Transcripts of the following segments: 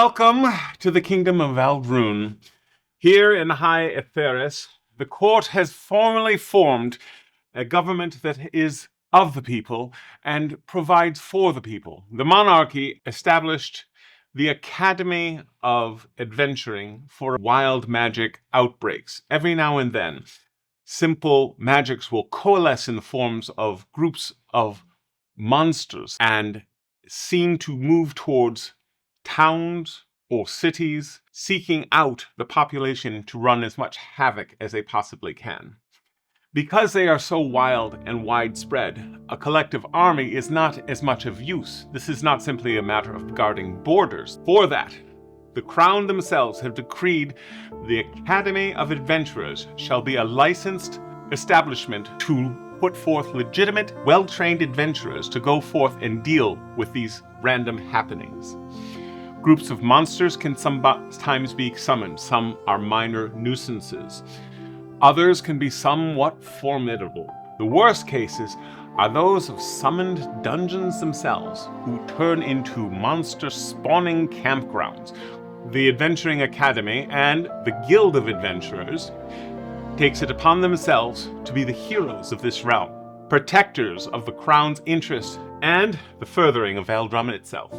Welcome to the Kingdom of Aldrune. Here in High Aetheris, the court has formally formed a government that is of the people and provides for the people. The monarchy established the Academy of Adventuring for wild magic outbreaks. Every now and then, simple magics will coalesce in the forms of groups of monsters and seem to move towards towns or cities, seeking out the population to run as much havoc as they possibly can. Because they are so wild and widespread, a collective army is not as much of use. This is not simply a matter of guarding borders. For that, the Crown themselves have decreed the Academy of Adventurers shall be a licensed establishment to put forth legitimate, well-trained adventurers to go forth and deal with these random happenings. Groups of monsters can sometimes be summoned. Some are minor nuisances. Others can be somewhat formidable. The worst cases are those of summoned dungeons themselves, who turn into monster-spawning campgrounds. The Adventuring Academy and the Guild of Adventurers takes it upon themselves to be the heroes of this realm, protectors of the Crown's interests and the furthering of Aldrune itself.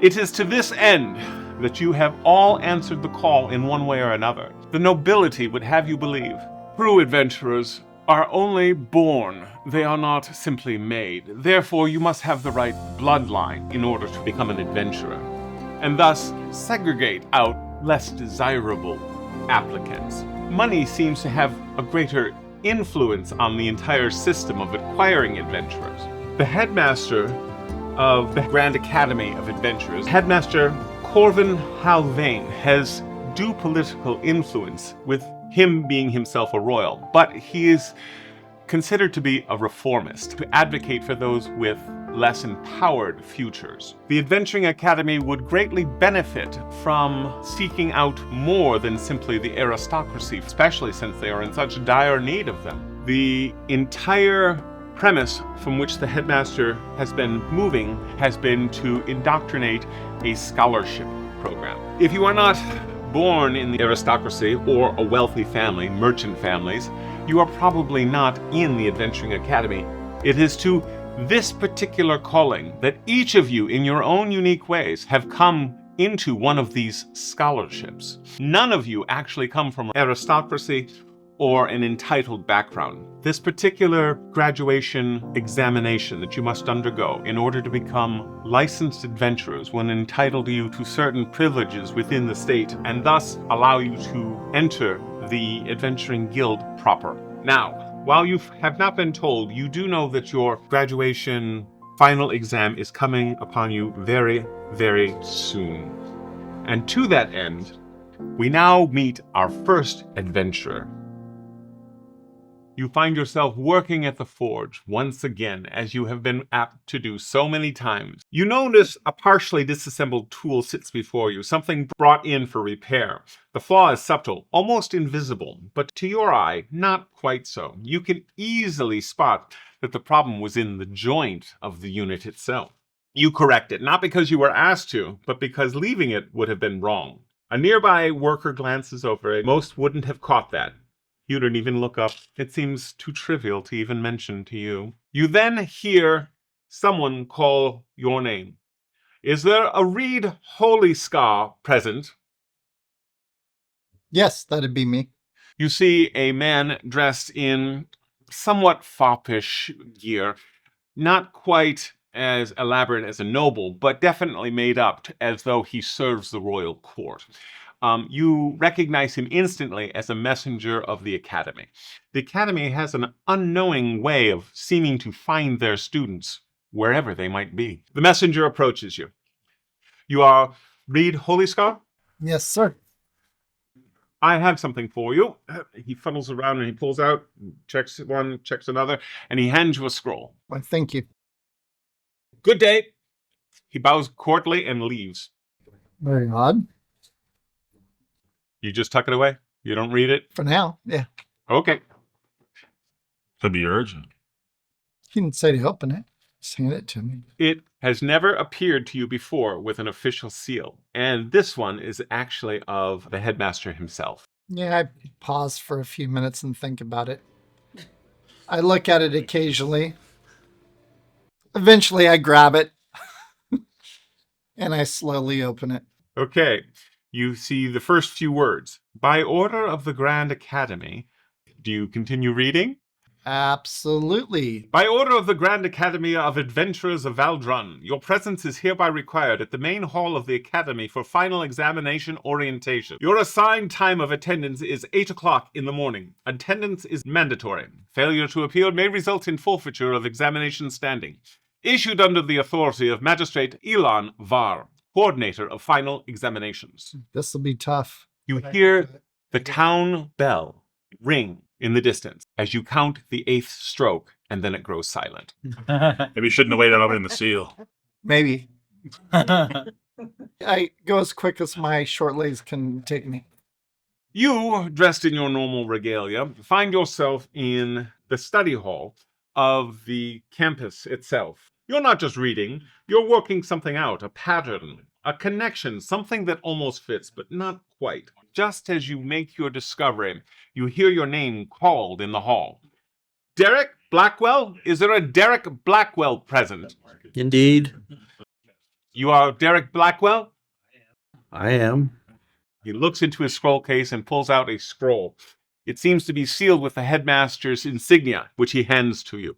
It is to this end that you have all answered the call in one way or another. The nobility would have you believe true adventurers are only born. They are not simply made. Therefore, you must have the right bloodline in order to become an adventurer, and thus segregate out less desirable applicants. Money seems to have a greater influence on the entire system of acquiring adventurers. The headmaster of the Grand Academy of Adventurers, Headmaster Corvin Halvain, has due political influence, with him being himself a royal, but he is considered to be a reformist, to advocate for those with less empowered futures. The Adventuring Academy would greatly benefit from seeking out more than simply the aristocracy, especially since they are in such dire need of them. The entire premise from which the headmaster has been moving has been to indoctrinate a scholarship program. If you are not born in the aristocracy or a wealthy family, merchant families, you are probably not in the Adventuring Academy. It is to this particular calling that each of you, in your own unique ways, have come into one of these scholarships. None of you actually come from aristocracy or an entitled background. This particular graduation examination that you must undergo in order to become licensed adventurers will entitle you to certain privileges within the state and thus allow you to enter the Adventuring Guild proper. Now, while you have not been told, you do know that your graduation final exam is coming upon you very, very soon. And to that end, we now meet our first adventurer. You find yourself working at the forge once again, as you have been apt to do so many times. You notice a partially disassembled tool sits before you, something brought in for repair. The flaw is subtle, almost invisible, but to your eye, not quite so. You can easily spot that the problem was in the joint of the unit itself. You correct it, not because you were asked to, but because leaving it would have been wrong. A nearby worker glances over it. Most wouldn't have caught that. You don't even look up. It seems too trivial to even mention to you. You then hear someone call your name. Is there a Reed Holy Scar present? Yes, that'd be me. You see a man dressed in somewhat foppish gear, not quite as elaborate as a noble, but definitely made up as though he serves the royal court. You recognize him instantly as a messenger of the Academy. The Academy has an unknowing way of seeming to find their students wherever they might be. The messenger approaches you. You are Reed Holy Scar? Yes, sir. I have something for you. He funnels around and he pulls out, checks one, checks another, and he hands you a scroll. Well, thank you. Good day. He bows courtly and leaves. Very odd. You just tuck it away? You don't read it? For now, yeah. Okay. Could be urgent. He didn't say to open it. Just hand it to me. It has never appeared to you before with an official seal, and this one is actually of the headmaster himself. Yeah, I pause for a few minutes and think about it. I look at it occasionally. Eventually, I grab it and I slowly open it. Okay, you see the first few words. By order of the Grand Academy. Do you continue reading? Absolutely. By order of the Grand Academy of Adventurers of Valdrun, your presence is hereby required at the main hall of the Academy for final examination orientation. Your assigned time of attendance is 8 o'clock in the morning. Attendance is mandatory. Failure to appear may result in forfeiture of examination standing. Issued under the authority of Magistrate Elon Var, Coordinator of Final Examinations. This will be tough. You hear the town bell ring in the distance as you count the 8th stroke, and then it grows silent. Maybe you shouldn't have waited on opening the seal. Maybe. I go as quick as my short legs can take me. You, dressed in your normal regalia, find yourself in the study hall of the campus itself. You're not just reading, you're working something out, a pattern, a connection, something that almost fits, but not quite. Just as you make your discovery, you hear your name called in the hall. Derek Blackwell? Is there a Derek Blackwell present? Indeed. You are Derek Blackwell? I am. He looks into his scroll case and pulls out a scroll. It seems to be sealed with the headmaster's insignia, which he hands to you.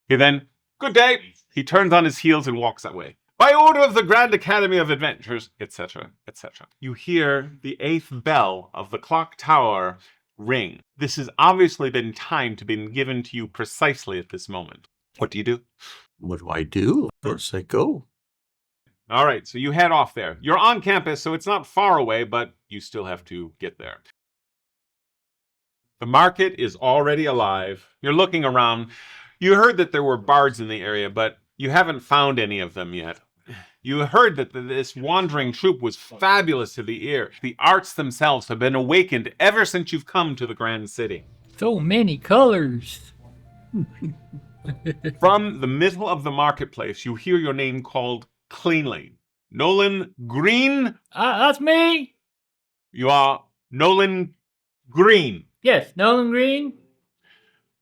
He then, good day. He turns on his heels and walks away. By order of the Grand Academy of Adventures, etc., etc. You hear the 8th bell of the clock tower ring. This has obviously been timed to be given to you precisely at this moment. What do you do? What do I do? Of course I go. All right, so you head off there. You're on campus, so it's not far away, but you still have to get there. The market is already alive. You're looking around. You heard that there were bards in the area, but you haven't found any of them yet. You heard that this wandering troupe was fabulous to the ear. The arts themselves have been awakened ever since you've come to the Grand City. So many colors. From the middle of the marketplace, you hear your name called cleanly. Nolan Green? That's me. You are Nolan Green. Yes, Nolan Green.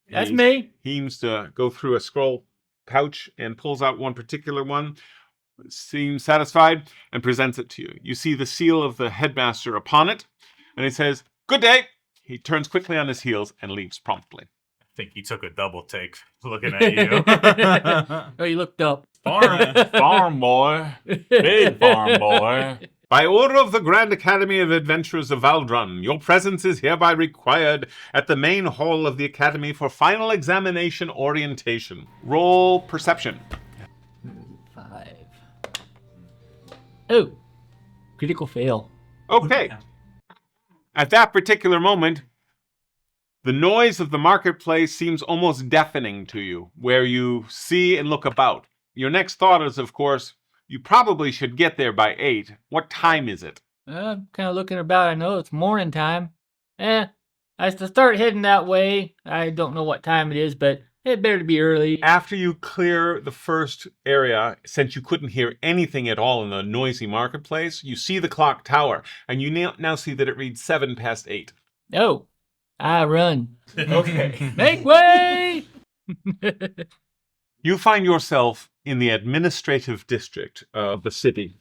That's He me. seems to go through a scroll pouch and pulls out one particular one, seems satisfied, and presents it to you. You see the seal of the headmaster upon it, and he says, good day. He turns quickly on his heels and leaves promptly. I think he took a double take looking at you. Oh, you looked up. Farm boy. Big farm boy. By order of the Grand Academy of Adventurers of Valdrun, your presence is hereby required at the main hall of the Academy for final examination orientation. Roll perception. 5. Oh, critical fail. Okay. At that particular moment, the noise of the marketplace seems almost deafening to you, where you see and look about. Your next thought is, of course, you probably should get there by 8. What time is it? I'm kind of looking about. I know it's morning time. I have to start heading that way. I don't know what time it is, but it better be early. After you clear the first area, since you couldn't hear anything at all in the noisy marketplace, you see the clock tower, and you now see that it reads 7 past 8. Oh, I run. Okay. Make way! You find yourself in the administrative district of the city.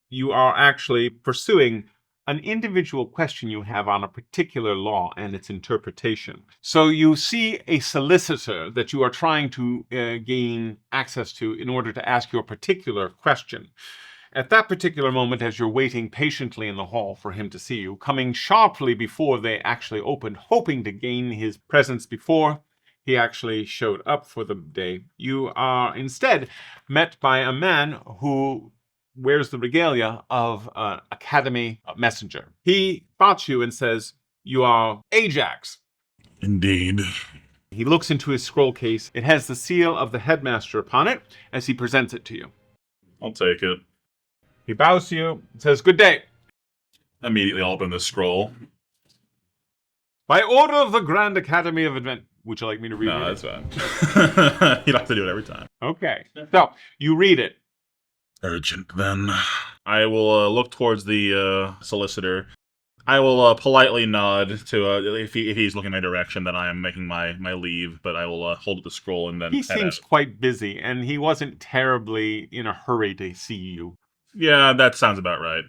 You are actually pursuing an individual question you have on a particular law and its interpretation. So you see a solicitor that you are trying to gain access to in order to ask your particular question. At that particular moment, as you're waiting patiently in the hall for him to see you, coming sharply before they actually opened, hoping to gain his presence before he actually showed up for the day, you are instead met by a man who wears the regalia of an academy messenger. He spots you and says, you are Ajax. Indeed. He looks into his scroll case. It has the seal of the headmaster upon it as he presents it to you. I'll take it. He bows to you and says, good day. Immediately I'll open the scroll. By order of the Grand Academy of Advent... Would you like me to read it? No, that's fine. You don't have to do it every time. Okay. So, you read it. Urgent, then. I will look towards the solicitor. I will politely nod to if he's looking my direction that I am making my leave, but I will hold up the scroll and then He head seems out. quite busy, and he wasn't terribly in a hurry to see you. Yeah, that sounds about right.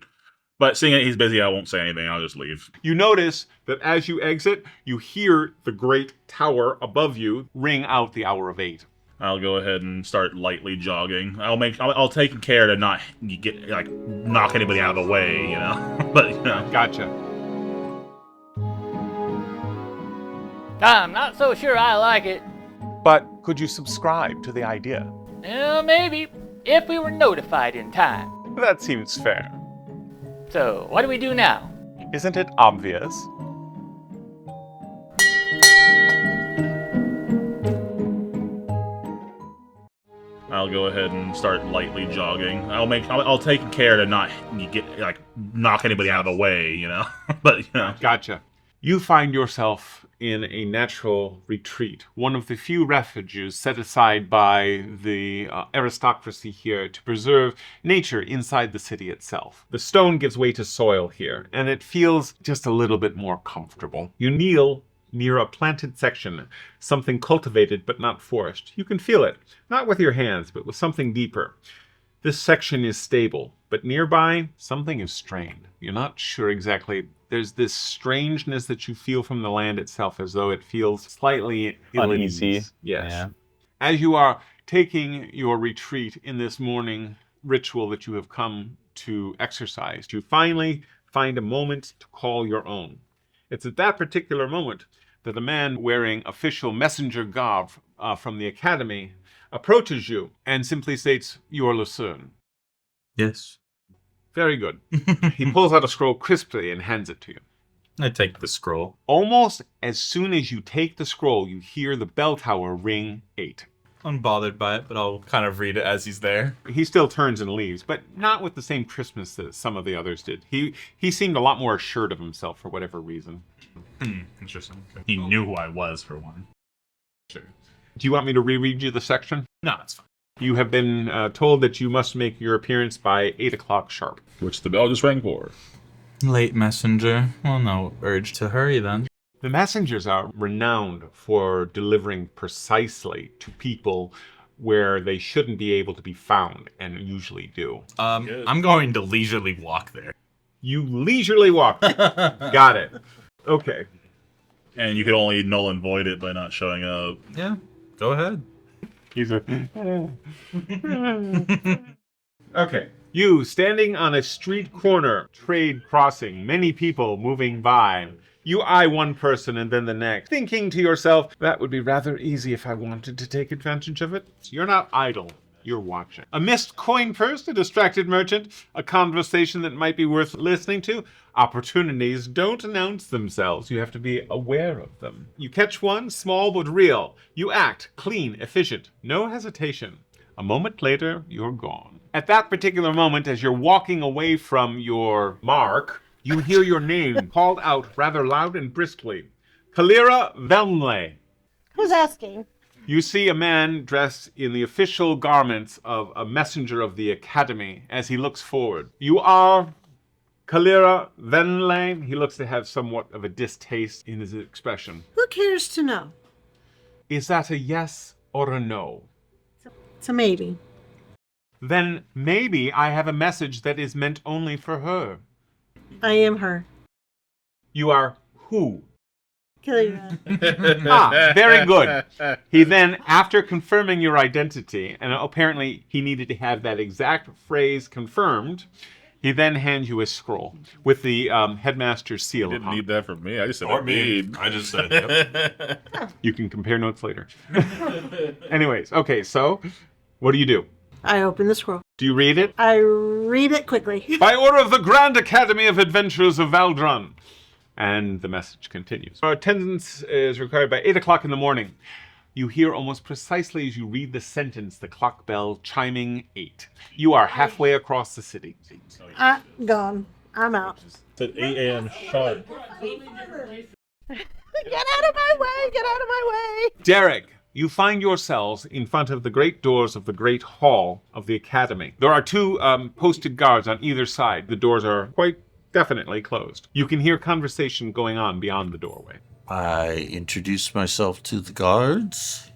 But seeing that he's busy, I won't say anything. I'll just leave. You notice that as you exit, you hear the great tower above you ring out the hour of 8. I'll go ahead and start lightly jogging. I'll take care to not get knock anybody out of the way, you know. But you know. Gotcha. I'm not so sure I like it. But could you subscribe to the idea? Maybe, if we were notified in time. That seems fair. So, what do we do now? Isn't it obvious? I'll go ahead and start lightly jogging. I'll take care to not get knock anybody out of the way, you know. But you know. Gotcha. You find yourself in a natural retreat, one of the few refuges set aside by the aristocracy here to preserve nature inside the city itself. The stone gives way to soil here, and it feels just a little bit more comfortable. You kneel near a planted section, something cultivated but not forced. You can feel it, not with your hands, but with something deeper. This section is stable, but nearby, something is strained. You're not sure exactly. There's this strangeness that you feel from the land itself, as though it feels slightly ill at Uneasy. ease. Yes. Yeah. As you are taking your retreat in this morning ritual that you have come to exercise, you finally find a moment to call your own. It's at that particular moment that a man wearing official messenger garb from the academy approaches you and simply states, "You are Lucerne." Yes. Very good. He pulls out a scroll crisply and hands it to you. I take the scroll. Almost as soon as you take the scroll, you hear the bell tower ring 8. Unbothered by it, but I'll kind of read it as he's there. He still turns and leaves, but not with the same crispness that some of the others did. He seemed a lot more assured of himself for whatever reason. Interesting. He knew who I was for one. Sure. Do you want me to reread you the section? No, it's fine. You have been told that you must make your appearance by 8 o'clock sharp. Which the bell just rang for. Late messenger. Well, no urge to hurry then. The messengers are renowned for delivering precisely to people where they shouldn't be able to be found, and usually do. I'm going to leisurely walk there. You leisurely walk. Got it. Okay. And you could only null and void it by not showing up. Yeah, go ahead. He's a... Okay. You, standing on a street corner, trade crossing, many people moving by. You eye one person and then the next, thinking to yourself, that would be rather easy if I wanted to take advantage of it. You're not idle. You're watching. A missed coin purse, a distracted merchant, a conversation that might be worth listening to. Opportunities don't announce themselves. You have to be aware of them. You catch one, small but real. You act, clean, efficient, no hesitation. A moment later, you're gone. At that particular moment, as you're walking away from your mark, you hear your name called out rather loud and briskly. Kalira Velmley. Who's asking? You see a man dressed in the official garments of a messenger of the academy as he looks forward. You are Kalira Venley. He looks to have somewhat of a distaste in his expression. Who cares to know? Is that a yes or a no? It's a maybe. Then maybe I have a message that is meant only for her. I am her. You are who? Kalira. Very good. He then, after confirming your identity, and apparently he needed to have that exact phrase confirmed, he then hands you a scroll with the headmaster's seal Didn't upon it. need that from me. I just said Or I me. need. I just said, yep. You can compare notes later. Anyways, okay, so what do? I open the scroll. Do you read it? I read it quickly. By order of the Grand Academy of Adventurers of Valdrun. And the message continues. Our attendance is required by 8 o'clock in the morning. You hear almost precisely as you read the sentence the clock bell chiming 8. You are halfway across the city. Gone. I'm out. It's at 8 a.m. sharp. Get out of my way! Get out of my way! Derek, you find yourselves in front of the great doors of the great hall of the academy. There are two posted guards on either side. The doors are quite definitely closed. You can hear conversation going on beyond the doorway. I introduce myself to the guards,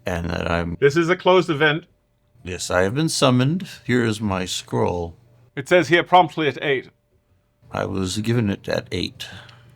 and that I'm... This is a closed event. Yes, I have been summoned. Here is my scroll. It says here promptly at 8. I was given it at 8.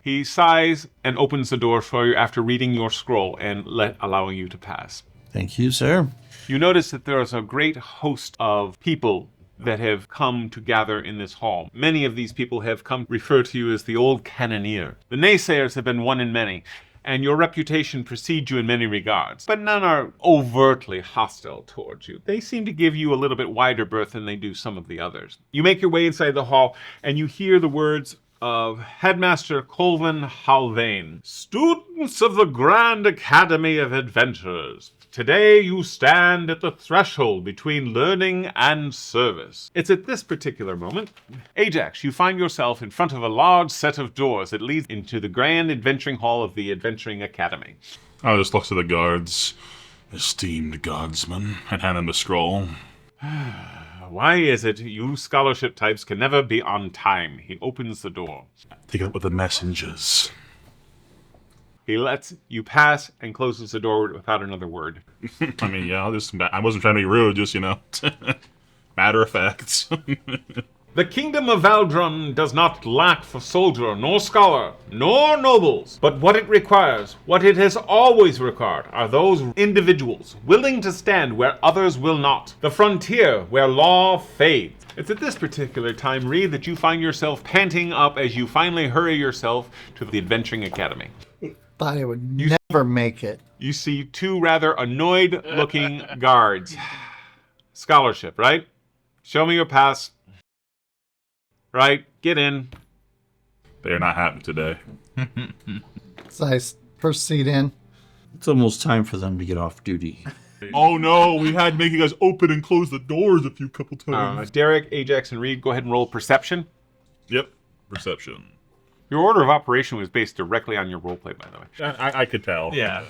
He sighs and opens the door for you after reading your scroll and allowing you to pass. Thank you, sir. You notice that there is a great host of people that have come to gather in this hall. Many of these people have come to refer to you as the old cannoneer. The naysayers have been one in many, and your reputation precedes you in many regards, but none are overtly hostile towards you. They seem to give you a little bit wider berth than they do some of the others. You make your way inside the hall, and you hear the words of Headmaster Colvin Halvane. Students of the Grand Academy of Adventurers, today you stand at the threshold between learning and service. It's at this particular moment, Ajax, you find yourself in front of a large set of doors that leads into the Grand Adventuring Hall of the Adventuring Academy. I'll just look to the guards. Esteemed guardsmen, and hand them the scroll. Why is it you scholarship types can never be on time? He opens the door. Take it up with the messengers. He lets you pass and closes the door without another word. I mean, yeah, I wasn't trying to be rude, just, matter of fact. The kingdom of Valdrum does not lack for soldier, nor scholar, nor nobles. But what it requires, what it has always required, are those individuals willing to stand where others will not. The frontier where law fades. It's at this particular time, Reed, that you find yourself panting up as you finally hurry yourself to the Adventuring Academy. Thought I would never make it. You see two rather annoyed-looking guards. Scholarship, right? Show me your pass. Right, get in. They're not happy today. So I proceed in. It's almost time for them to get off duty. Oh no, we had to make you guys open and close the doors a couple times. Derek, Ajax, and Reed, go ahead and roll perception. Yep, perception. Your order of operation was based directly on your roleplay, by the way. I could tell. Yeah.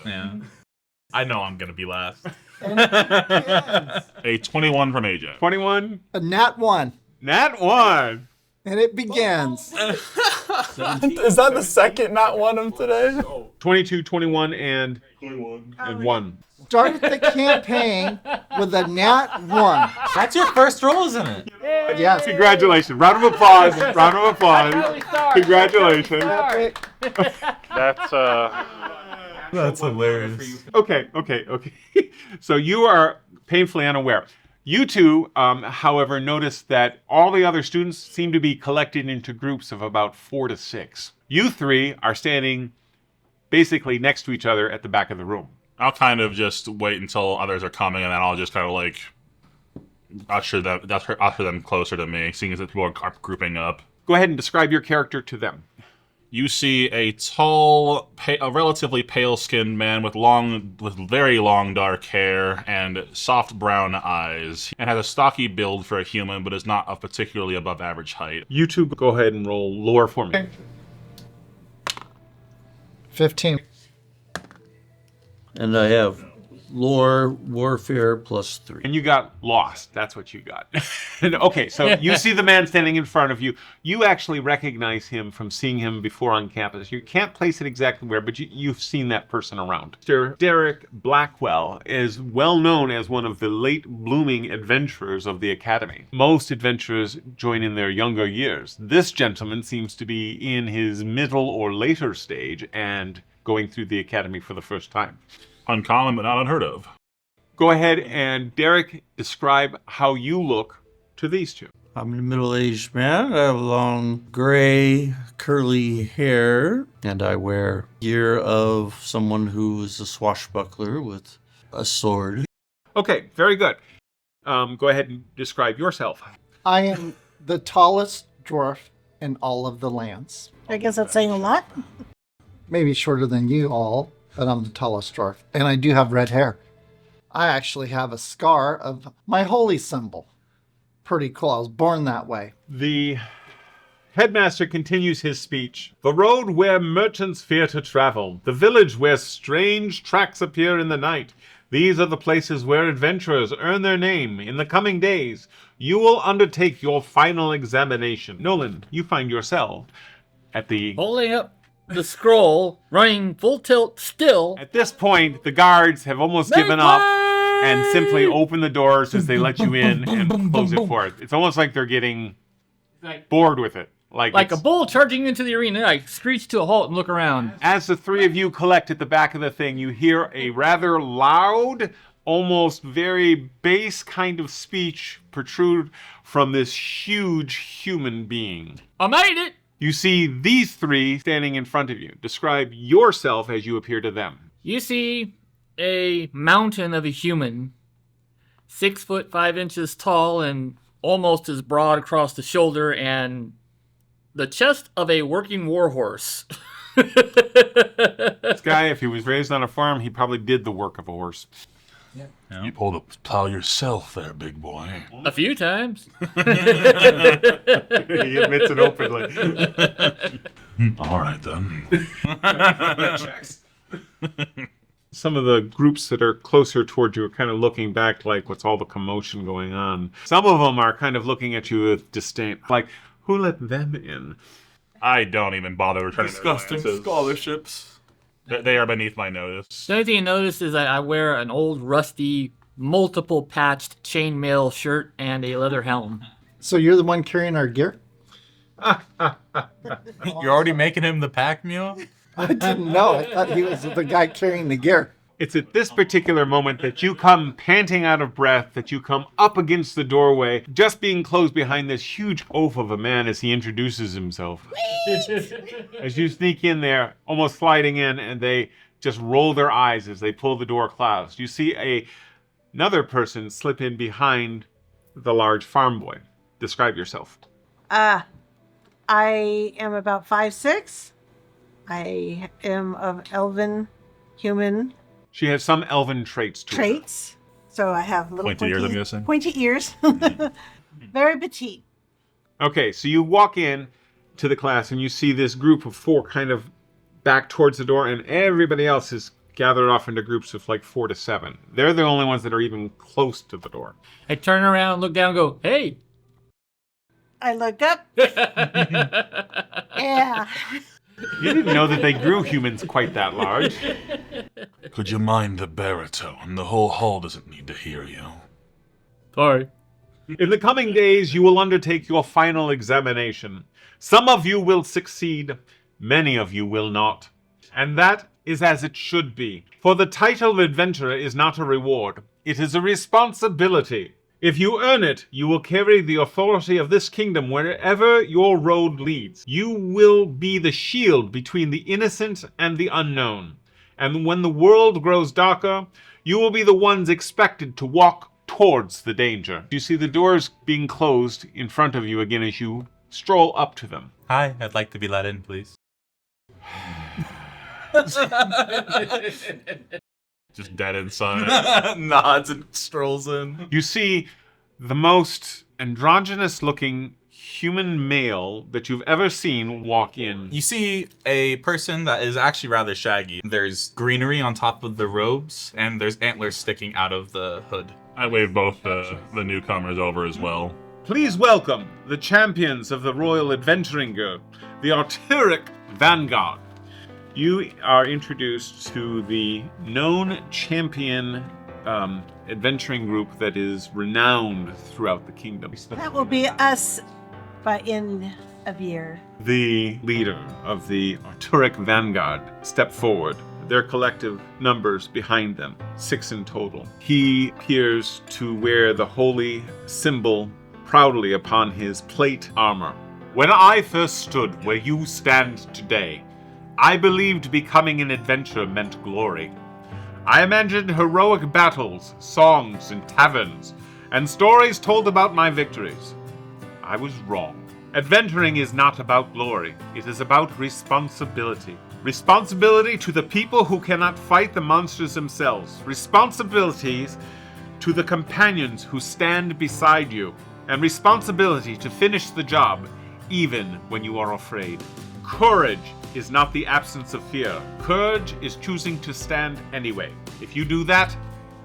I know I'm gonna be last. A 21 from Ajax. 21. A nat 1. Nat 1. And it begins. Is that the second not one of today? 22, 21, and 1. Start the campaign with a nat 1. That's your first roll, isn't it? Yes. Congratulations. Round of applause. Round of applause. Early start. Congratulations. Start. That's hilarious. Okay. So you are painfully unaware. You two, however, notice that all the other students seem to be collected into groups of about 4 to 6. You three are standing basically next to each other at the back of the room. I'll kind of just wait until others are coming, and then I'll just kind of like usher them closer to me, seeing as people are grouping up. Go ahead and describe your character to them. You see a tall, a relatively pale-skinned man with very long dark hair and soft brown eyes, and has a stocky build for a human, but is not of particularly above average height. You two go ahead and roll lore for me. 15. And I have lore, warfare, +3. And you got lost. That's what you got. Okay, so you see the man standing in front of you. You actually recognize him from seeing him before on campus. You can't place it exactly where, but you've seen that person around. Mr. Derek Blackwell is well known as one of the late blooming adventurers of the Academy. Most adventurers join in their younger years. This gentleman seems to be in his middle or later stage and going through the Academy for the first time. Uncommon, but not unheard of. Go ahead and, Derek, describe how you look to these two. I'm a middle-aged man. I have long gray, curly hair, and I wear gear of someone who is a swashbuckler with a sword. Okay, very good. Go ahead and describe yourself. I am the tallest dwarf in all of the lands. I guess that's saying a lot. Maybe shorter than you all, but I'm the tallest dwarf. And I do have red hair. I actually have a scar of my holy symbol. Pretty cool. I was born that way. Headmaster continues his speech. The road where merchants fear to travel, the village where strange tracks appear in the night. These are the places where adventurers earn their name. In the coming days, you will undertake your final examination. Nolan, you find yourself at the... Holding up the scroll, running full tilt still. At this point, the guards have almost given up and simply open the doors as they let you in and close it for it. It's almost like they're getting bored with it. Like a bull charging into the arena, I screech to a halt and look around. As the three of you collect at the back of the thing, you hear a rather loud, almost very bass kind of speech protrude from this huge human being. I made it! You see these three standing in front of you. Describe yourself as you appear to them. You see a mountain of a human, 6 foot 5 inches tall and almost as broad across the shoulder, and the chest of a working warhorse. This guy, if he was raised on a farm, he probably did the work of a horse. Yeah. You pulled a plow yourself there, big boy. A few times. He admits it openly. All right, then. Some of the groups that are closer towards you are kind of looking back like, what's all the commotion going on? Some of them are kind of looking at you with disdain. Like, who let them in? I don't even bother returning their Disgusting glances. scholarships. They are beneath my notice. The only thing you notice is that I wear an old, rusty, multiple patched chainmail shirt and a leather helm. So you're the one carrying our gear? You're already making him the pack mule? I didn't know. I thought he was the guy carrying the gear. It's at this particular moment that you come panting out of breath, that you come up against the doorway, just being closed behind this huge oaf of a man as he introduces himself. As you sneak in there, almost sliding in, and they just roll their eyes as they pull the door closed. You see another person slip in behind the large farm boy. Describe yourself. I am about 5'6". I am of elven human She has some elven traits to her. traits. So I have little Pointy ears, I'm guessing. Pointy ears. Very petite. Okay, so you walk in to the class and you see this group of four kind of back towards the door, and everybody else is gathered off into groups of like 4 to 7. They're the only ones that are even close to the door. I turn around, look down, and go, hey! I looked up. Yeah. You didn't know that they grew humans quite that large. Could you mind the baritone? The whole hall doesn't need to hear you. Sorry. In the coming days, you will undertake your final examination. Some of you will succeed, many of you will not. And that is as it should be. For the title of adventurer is not a reward. It is a responsibility. If you earn it, you will carry the authority of this kingdom wherever your road leads. You will be the shield between the innocent and the unknown. And when the world grows darker, you will be the ones expected to walk towards the danger. You see the doors being closed in front of you again as you stroll up to them. Hi, I'd like to be let in, please. Just dead inside. Nods and strolls in. You see the most androgynous looking human male that you've ever seen walk in. You see a person that is actually rather shaggy. There's greenery on top of the robes, and there's antlers sticking out of the hood. I wave both the newcomers over as well. Please welcome the champions of the Royal Adventuring Guild, the Arturic Vanguard. You are introduced to the known champion adventuring group that is renowned throughout the kingdom. That will be us by end of year. The leader of the Arturic Vanguard stepped forward, their collective numbers behind them, 6 in total. He appears to wear the holy symbol proudly upon his plate armor. When I first stood where you stand today, I believed becoming an adventurer meant glory. I imagined heroic battles, songs in taverns, and stories told about my victories. I was wrong. Adventuring is not about glory. It is about responsibility. Responsibility to the people who cannot fight the monsters themselves. Responsibilities to the companions who stand beside you. And responsibility to finish the job, even when you are afraid. Courage is not the absence of fear. Courage is choosing to stand anyway. If you do that,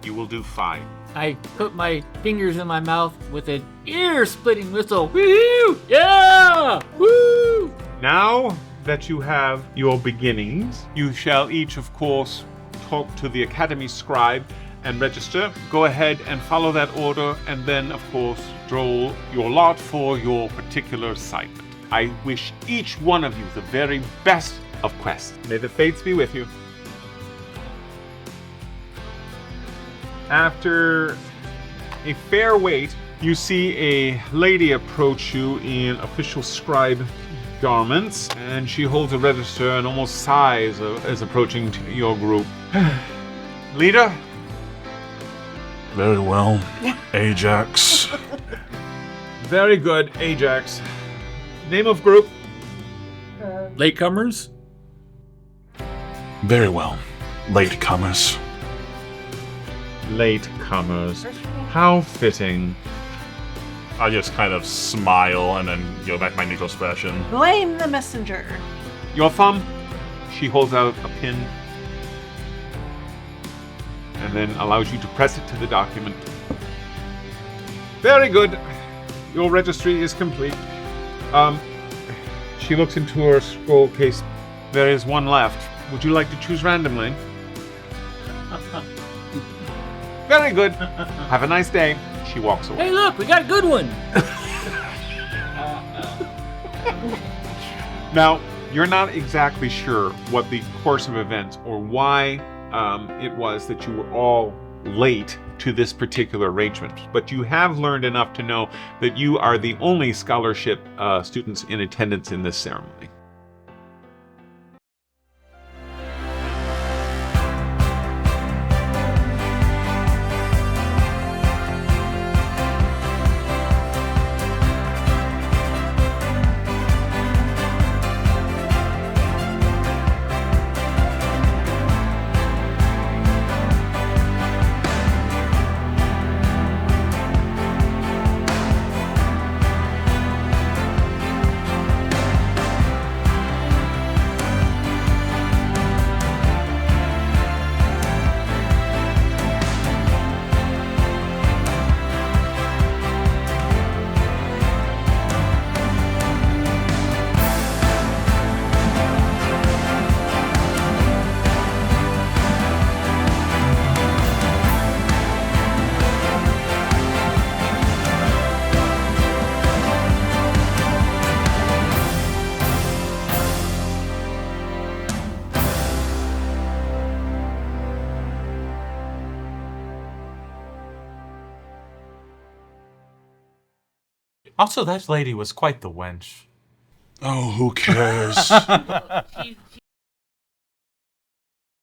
you will do fine. I put my fingers in my mouth with an ear-splitting whistle. Woo! Yeah! Woo! Now that you have your beginnings, you shall each, of course, talk to the Academy scribe and register. Go ahead and follow that order, and then, of course, draw your lot for your particular assignment. I wish each one of you the very best of quests. May the fates be with you. After a fair wait, you see a lady approach you in official scribe garments, and she holds a register and almost sighs as approaching to your group. Leader? Very well. Ajax. Very good, Ajax. Name of group? Latecomers? Very well. Latecomers. Latecomers. How fitting. I just kind of smile and then go back to my neutral expression. Blame the messenger. Your thumb? She holds out a pin and then allows you to press it to the document. Very good. Your registry is complete. She looks into her scroll case. There is one left. Would you like to choose randomly? Very good. Have a nice day. She walks away. Hey, look, we got a good one. Now, you're not exactly sure what the course of events or why it was that you were all late to this particular arrangement, but you have learned enough to know that you are the only scholarship students in attendance in this ceremony. Also, that lady was quite the wench. Oh, who cares?